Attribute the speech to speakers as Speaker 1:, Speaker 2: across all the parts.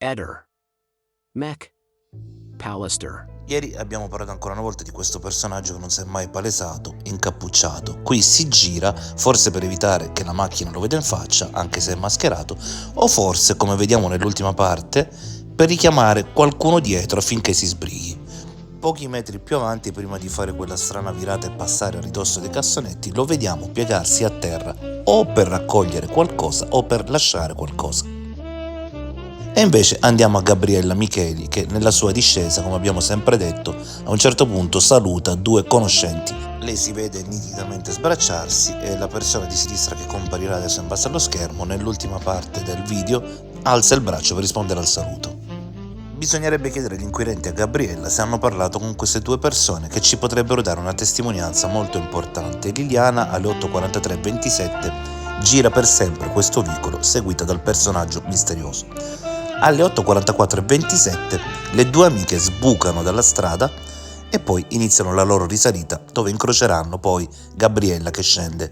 Speaker 1: Eder. Mac. Pallister.
Speaker 2: Ieri abbiamo parlato ancora una volta di questo personaggio che non si è mai palesato, incappucciato. Qui si gira, forse per evitare che la macchina lo veda in faccia, anche se è mascherato, o forse, come vediamo nell'ultima parte, per richiamare qualcuno dietro affinché si sbrighi. Pochi metri più avanti, prima di fare quella strana virata e passare a ridosso dei cassonetti, lo vediamo piegarsi a terra o per raccogliere qualcosa o per lasciare qualcosa. E invece andiamo a Gabriella Micheli che nella sua discesa, come abbiamo sempre detto, a un certo punto saluta due conoscenti. Lei si vede nitidamente sbracciarsi e la persona di sinistra che comparirà adesso in basso allo schermo nell'ultima parte del video alza il braccio per rispondere al saluto. Bisognerebbe chiedere agli inquirenti a Gabriella se hanno parlato con queste due persone che ci potrebbero dare una testimonianza molto importante. Liliana alle 8:43:27 gira per sempre questo vicolo seguita dal personaggio misterioso. Alle 8:44:27 le due amiche sbucano dalla strada e poi iniziano la loro risalita dove incroceranno poi Gabriella che scende.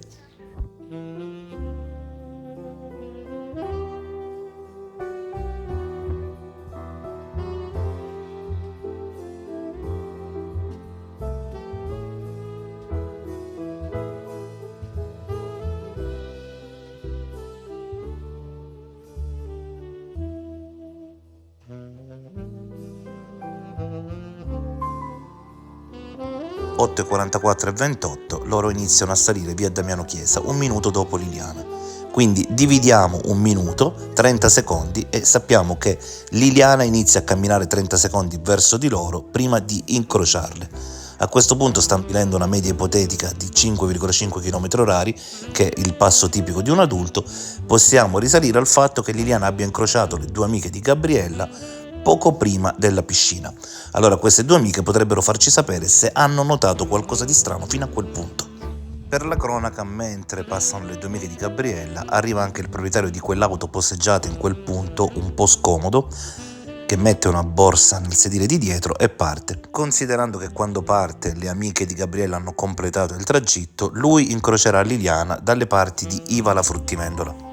Speaker 2: Alle 8:44:28 loro iniziano a salire via Damiano Chiesa, un minuto dopo Liliana. Quindi dividiamo un minuto, 30 secondi, e sappiamo che Liliana inizia a camminare 30 secondi verso di loro prima di incrociarle. A questo punto, stabilendo una media ipotetica di 5,5 km/h, che è il passo tipico di un adulto, possiamo risalire al fatto che Liliana abbia incrociato le due amiche di Gabriella poco prima della piscina. Allora queste due amiche potrebbero farci sapere se hanno notato qualcosa di strano fino a quel punto. Per la cronaca, mentre passano le due amiche di Gabriella, arriva anche il proprietario di quell'auto posteggiata in quel punto un po' scomodo, che mette una borsa nel sedile di dietro e parte. Considerando che quando parte le amiche di Gabriella hanno completato il tragitto, lui incrocerà Liliana dalle parti di Iva la fruttivendola.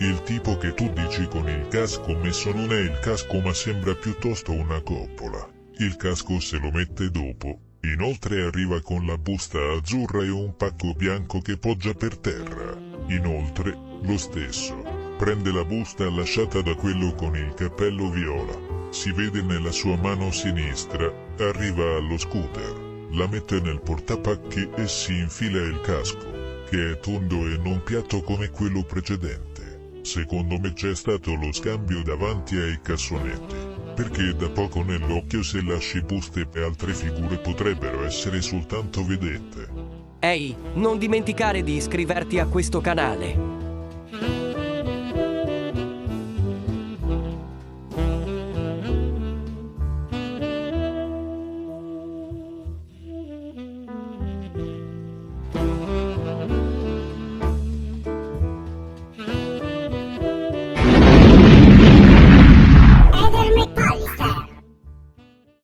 Speaker 3: Il tipo che tu dici con il casco messo non è il casco ma sembra piuttosto una coppola. Il casco se lo mette dopo. Inoltre arriva con la busta azzurra e un pacco bianco che poggia per terra. Inoltre, lo stesso, prende la busta lasciata da quello con il cappello viola. Si vede nella sua mano sinistra, arriva allo scooter, la mette nel portapacchi e si infila il casco, che è tondo e non piatto come quello precedente. Secondo me c'è stato lo scambio davanti ai cassonetti, perché da poco nell'occhio se lasci buste e altre figure potrebbero essere soltanto vedette.
Speaker 4: Ehi, non dimenticare di iscriverti a questo canale.